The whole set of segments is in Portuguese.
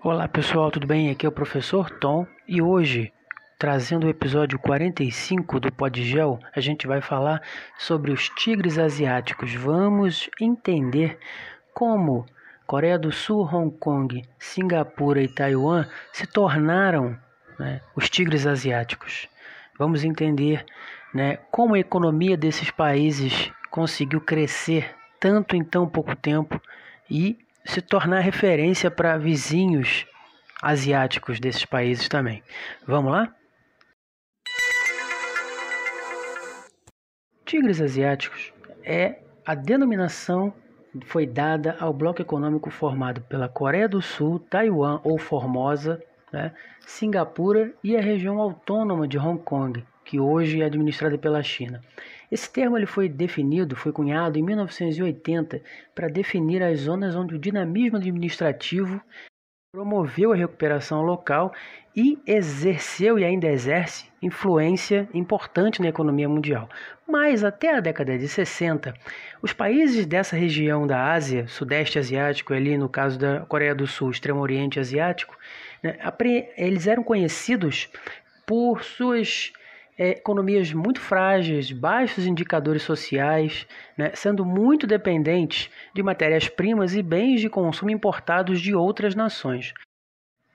Olá pessoal, tudo bem? Aqui é o professor Tom e hoje, trazendo o episódio 45 do Podgel, a gente vai falar sobre os tigres asiáticos. Vamos entender como Coreia do Sul, Hong Kong, Singapura e Taiwan se tornaram, os tigres asiáticos. Vamos entender, como a economia desses países conseguiu crescer tanto em tão pouco tempo e se tornar referência para vizinhos asiáticos desses países também. Vamos lá? Tigres asiáticos é a denominação que foi dada ao bloco econômico formado pela Coreia do Sul, Taiwan ou Formosa, Singapura e a região autônoma de Hong Kong, que hoje é administrada pela China. Esse termo foi cunhado em 1980 para definir as zonas onde o dinamismo administrativo promoveu a recuperação local e exerceu e ainda exerce influência importante na economia mundial. Mas até a década de 60, os países dessa região da Ásia, Sudeste Asiático, ali no caso da Coreia do Sul, Extremo Oriente Asiático, eles eram conhecidos por suas economias muito frágeis, baixos indicadores sociais, sendo muito dependentes de matérias-primas e bens de consumo importados de outras nações.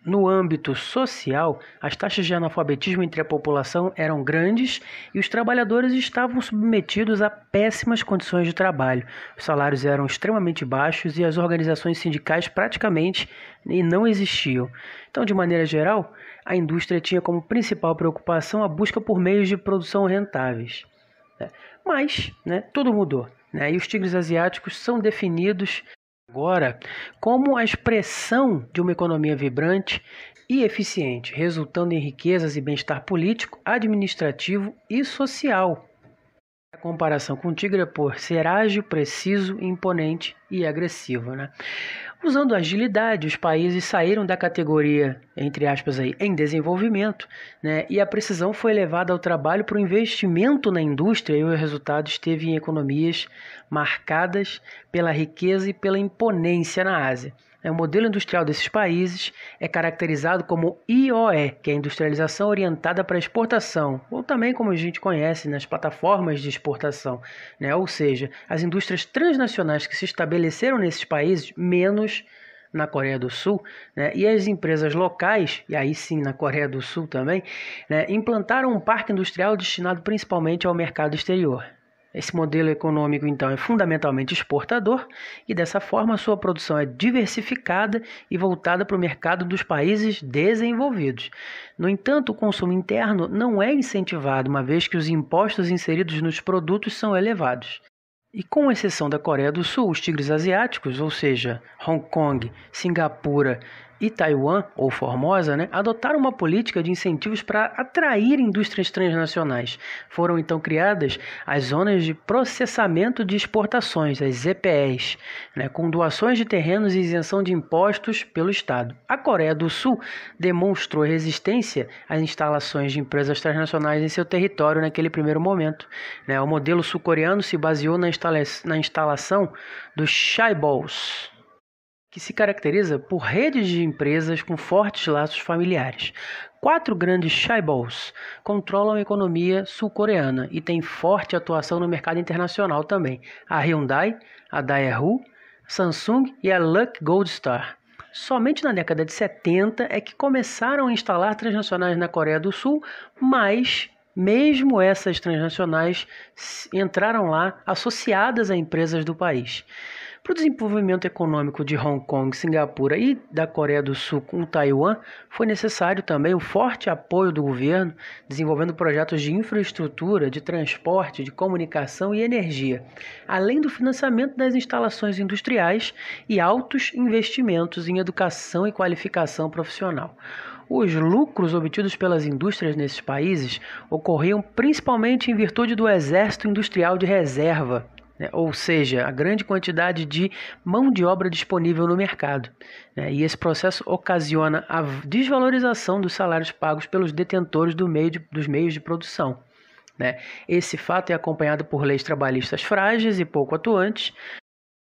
No âmbito social, as taxas de analfabetismo entre a população eram grandes e os trabalhadores estavam submetidos a péssimas condições de trabalho. Os salários eram extremamente baixos e as organizações sindicais praticamente não existiam. Então, de maneira geral, a indústria tinha como principal preocupação a busca por meios de produção rentáveis. Mas tudo mudou, e os tigres asiáticos são definidos agora como a expressão de uma economia vibrante e eficiente, resultando em riquezas e bem-estar político, administrativo e social. A comparação com o tigre é por ser ágil, preciso, imponente e agressivo. Usando agilidade, os países saíram da categoria, entre aspas, em desenvolvimento, e a precisão foi levada ao trabalho para o investimento na indústria e o resultado esteve em economias marcadas pela riqueza e pela imponência na Ásia. O modelo industrial desses países é caracterizado como IOE, que é a industrialização orientada para exportação, ou também como a gente conhece nas plataformas de exportação, ou seja, as indústrias transnacionais que se estabeleceram nesses países, menos na Coreia do Sul, e as empresas locais, e aí sim na Coreia do Sul também, implantaram um parque industrial destinado principalmente ao mercado exterior. Esse modelo econômico, então, é fundamentalmente exportador e, dessa forma, a sua produção é diversificada e voltada para o mercado dos países desenvolvidos. No entanto, o consumo interno não é incentivado, uma vez que os impostos inseridos nos produtos são elevados. E com exceção da Coreia do Sul, os tigres asiáticos, ou seja, Hong Kong, Singapura e Taiwan, ou Formosa, adotaram uma política de incentivos para atrair indústrias transnacionais. Foram então criadas as zonas de processamento de exportações, as ZPEs, com doações de terrenos e isenção de impostos pelo Estado. A Coreia do Sul demonstrou resistência às instalações de empresas transnacionais em seu território naquele primeiro momento. O modelo sul-coreano se baseou na instalação dos chaebols, que se caracteriza por redes de empresas com fortes laços familiares. 4 grandes chaebols controlam a economia sul-coreana e têm forte atuação no mercado internacional também. A Hyundai, a Daewoo, Samsung e a Luck Gold Star. Somente na década de 70 é que começaram a instalar transnacionais na Coreia do Sul, mas mesmo essas transnacionais entraram lá associadas a empresas do país. Para o desenvolvimento econômico de Hong Kong, Singapura e da Coreia do Sul com Taiwan, foi necessário também o forte apoio do governo, desenvolvendo projetos de infraestrutura, de transporte, de comunicação e energia, além do financiamento das instalações industriais e altos investimentos em educação e qualificação profissional. Os lucros obtidos pelas indústrias nesses países ocorriam principalmente em virtude do exército industrial de reserva, ou seja, a grande quantidade de mão de obra disponível no mercado. E esse processo ocasiona a desvalorização dos salários pagos pelos detentores dos meios de produção. Esse fato é acompanhado por leis trabalhistas frágeis e pouco atuantes,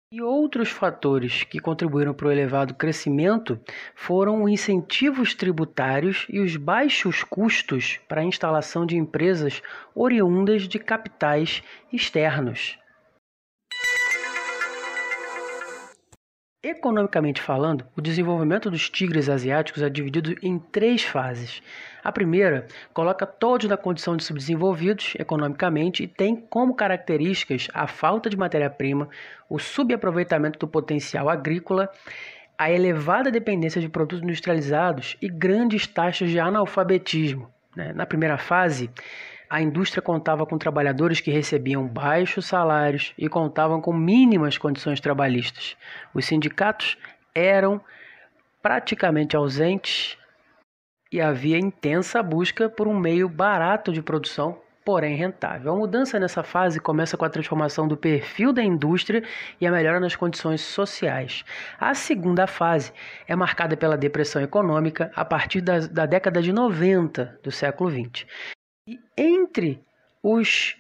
E outros fatores que contribuíram para o elevado crescimento foram incentivos tributários e os baixos custos para a instalação de empresas oriundas de capitais externos. Economicamente falando, o desenvolvimento dos tigres asiáticos é dividido em 3 fases. A primeira coloca todos na condição de subdesenvolvidos economicamente e tem como características a falta de matéria-prima, o subaproveitamento do potencial agrícola, a elevada dependência de produtos industrializados e grandes taxas de analfabetismo. Na primeira fase, a indústria contava com trabalhadores que recebiam baixos salários e contavam com mínimas condições trabalhistas. Os sindicatos eram praticamente ausentes e havia intensa busca por um meio barato de produção, porém rentável. A mudança nessa fase começa com a transformação do perfil da indústria e a melhora nas condições sociais. A segunda fase é marcada pela depressão econômica a partir da década de 90 do século XX. E entre os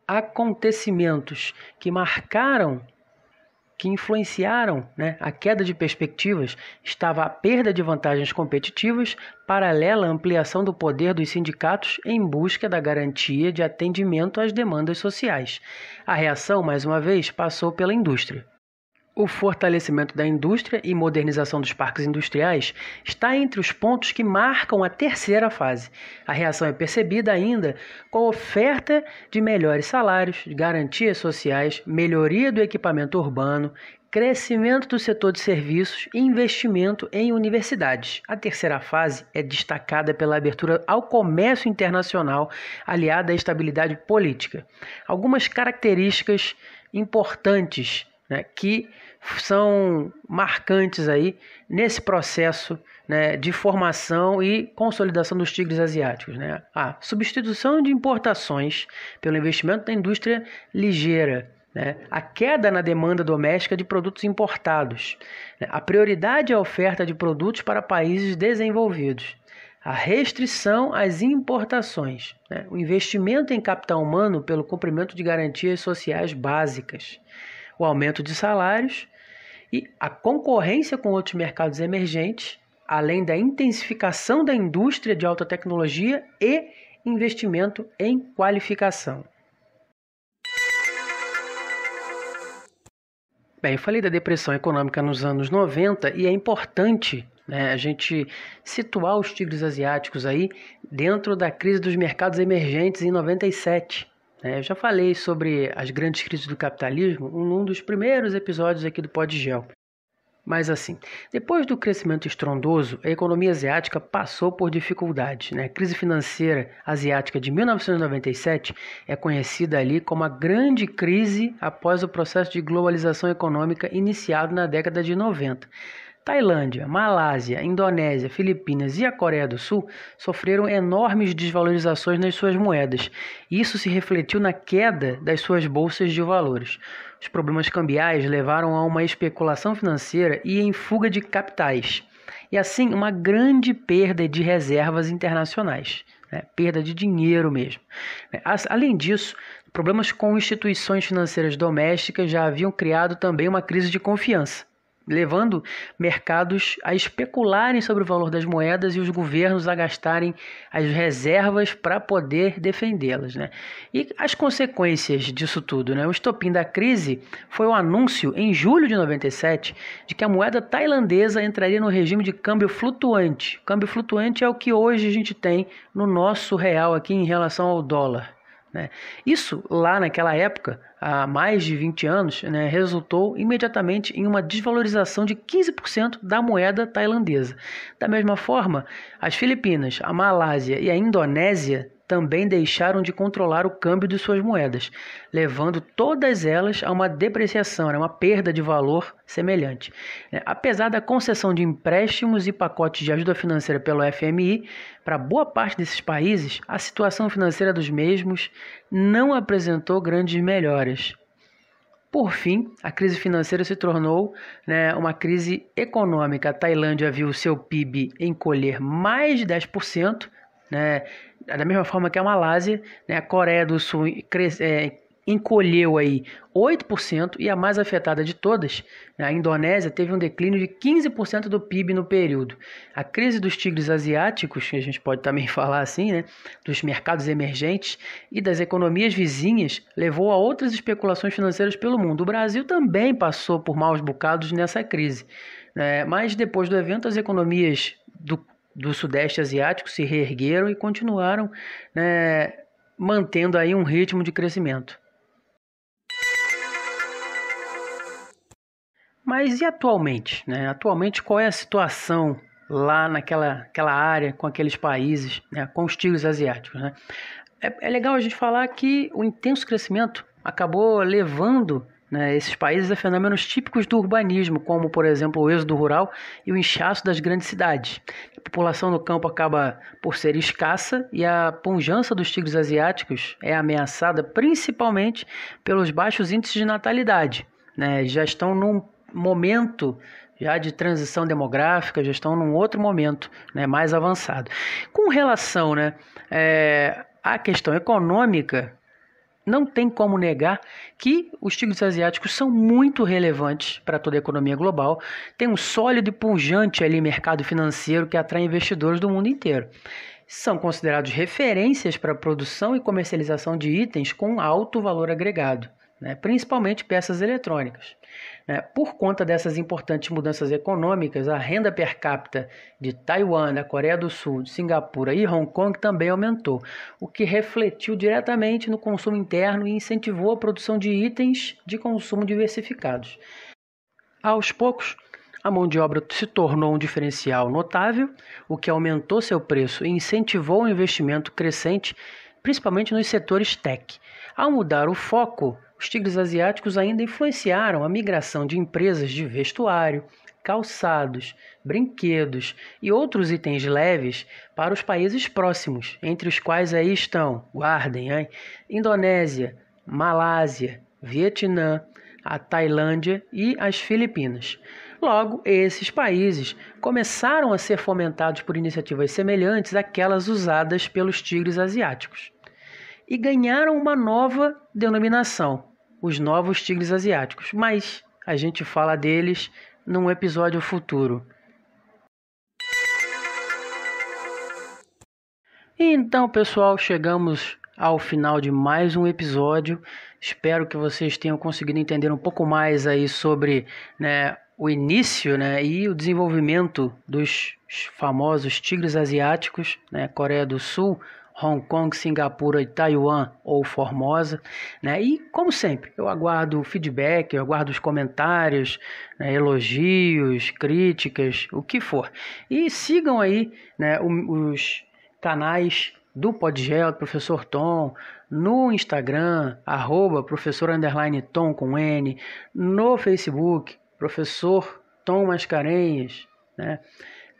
acontecimentos que influenciaram, a queda de perspectivas, estava a perda de vantagens competitivas, paralela à ampliação do poder dos sindicatos em busca da garantia de atendimento às demandas sociais. A reação, mais uma vez, passou pela indústria. O fortalecimento da indústria e modernização dos parques industriais está entre os pontos que marcam a terceira fase. A reação é percebida ainda com a oferta de melhores salários, garantias sociais, melhoria do equipamento urbano, crescimento do setor de serviços e investimento em universidades. A terceira fase é destacada pela abertura ao comércio internacional, aliada à estabilidade política. Algumas características importantes que são marcantes aí nesse processo de formação e consolidação dos tigres asiáticos. A substituição de importações pelo investimento na indústria ligeira, a queda na demanda doméstica de produtos importados, a prioridade à oferta de produtos para países desenvolvidos, a restrição às importações, o investimento em capital humano pelo cumprimento de garantias sociais básicas, o aumento de salários e a concorrência com outros mercados emergentes, além da intensificação da indústria de alta tecnologia e investimento em qualificação. Bem, eu falei da depressão econômica nos anos 90 e é importante a gente situar os tigres asiáticos aí dentro da crise dos mercados emergentes em 97. Eu já falei sobre as grandes crises do capitalismo num dos primeiros episódios aqui do Podgel. Mas assim, depois do crescimento estrondoso, a economia asiática passou por dificuldades. A crise financeira asiática de 1997 é conhecida ali como a grande crise após o processo de globalização econômica iniciado na década de 90. Tailândia, Malásia, Indonésia, Filipinas e a Coreia do Sul sofreram enormes desvalorizações nas suas moedas. Isso se refletiu na queda das suas bolsas de valores. Os problemas cambiais levaram a uma especulação financeira e em fuga de capitais. E assim, uma grande perda de reservas internacionais. Perda de dinheiro mesmo. Além disso, problemas com instituições financeiras domésticas já haviam criado também uma crise de confiança, levando mercados a especularem sobre o valor das moedas e os governos a gastarem as reservas para poder defendê-las. E as consequências disso tudo, o estopim da crise foi o anúncio, em julho de 97, de que a moeda tailandesa entraria no regime de câmbio flutuante. O câmbio flutuante é o que hoje a gente tem no nosso real aqui em relação ao dólar. Isso, lá naquela época, há mais de 20 anos, resultou imediatamente em uma desvalorização de 15% da moeda tailandesa. Da mesma forma, as Filipinas, a Malásia e a Indonésia também deixaram de controlar o câmbio de suas moedas, levando todas elas a uma depreciação, uma perda de valor semelhante. Apesar da concessão de empréstimos e pacotes de ajuda financeira pelo FMI, para boa parte desses países, a situação financeira dos mesmos não apresentou grandes melhoras. Por fim, a crise financeira se tornou uma crise econômica. A Tailândia viu o seu PIB encolher mais de 10%, da mesma forma que a Malásia, a Coreia do Sul encolheu aí 8% e a mais afetada de todas, a Indonésia, teve um declínio de 15% do PIB no período. A crise dos tigres asiáticos, que a gente pode também falar assim, né, dos mercados emergentes e das economias vizinhas, levou a outras especulações financeiras pelo mundo. O Brasil também passou por maus bocados nessa crise, né, mas depois do evento as economias do Sudeste Asiático se reergueram e continuaram, né, mantendo aí um ritmo de crescimento. Mas e atualmente, né? Atualmente, qual é a situação lá naquela área, com aqueles países, né? Com os tigres asiáticos, né? É legal a gente falar que o intenso crescimento acabou levando, né, esses países a fenômenos típicos do urbanismo, como, por exemplo, o êxodo rural e o inchaço das grandes cidades. A população no campo acaba por ser escassa e a pujança dos tigres asiáticos é ameaçada principalmente pelos baixos índices de natalidade, né? Já estão num momento já de transição demográfica, já estão num outro momento, né, mais avançado. Com relação, né, à questão econômica, não tem como negar que os tigres asiáticos são muito relevantes para toda a economia global. Tem um sólido e pujante ali mercado financeiro que atrai investidores do mundo inteiro. São considerados referências para a produção e comercialização de itens com alto valor agregado, né, principalmente peças eletrônicas. Por conta dessas importantes mudanças econômicas, a renda per capita de Taiwan, da Coreia do Sul, de Singapura e Hong Kong também aumentou, o que refletiu diretamente no consumo interno e incentivou a produção de itens de consumo diversificados. Aos poucos, a mão de obra se tornou um diferencial notável, o que aumentou seu preço e incentivou o investimento crescente, principalmente nos setores tech. Ao mudar o foco, os tigres asiáticos ainda influenciaram a migração de empresas de vestuário, calçados, brinquedos e outros itens leves para os países próximos, entre os quais aí estão, guardem, hein? Indonésia, Malásia, Vietnã, a Tailândia e as Filipinas. Logo, esses países começaram a ser fomentados por iniciativas semelhantes àquelas usadas pelos tigres asiáticos e ganharam uma nova denominação, os novos tigres asiáticos, mas a gente fala deles num episódio futuro. Então, pessoal, chegamos ao final de mais um episódio. Espero que vocês tenham conseguido entender um pouco mais aí sobre, né, o início, né, e o desenvolvimento dos famosos tigres asiáticos, né, Coreia do Sul, Hong Kong, Singapura e Taiwan ou Formosa, né? E como sempre, eu aguardo o feedback, eu aguardo os comentários, né, elogios, críticas, o que for. E sigam aí, né, os canais do Podgel, do Professor Tom, no Instagram, @professor_tom com N, no Facebook, Professor Tom Mascarenhas, né?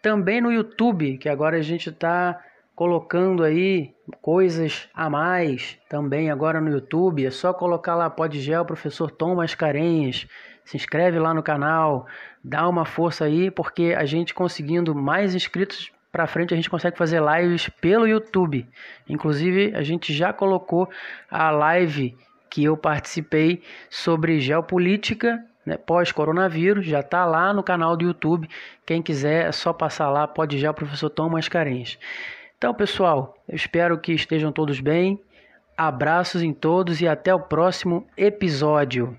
Também no YouTube, que agora a gente está colocando aí coisas a mais também agora no YouTube. É só colocar lá Podgel Professor Tom Mascarenhas, se inscreve lá no canal, dá uma força aí, porque a gente conseguindo mais inscritos para frente, a gente consegue fazer lives pelo YouTube. Inclusive, a gente já colocou a live que eu participei sobre geopolítica, né, pós-coronavírus, já está lá no canal do YouTube. Quem quiser é só passar lá, Podgel Professor Tom Mascarenhas. Então, pessoal, eu espero que estejam todos bem. Abraços em todos e até o próximo episódio.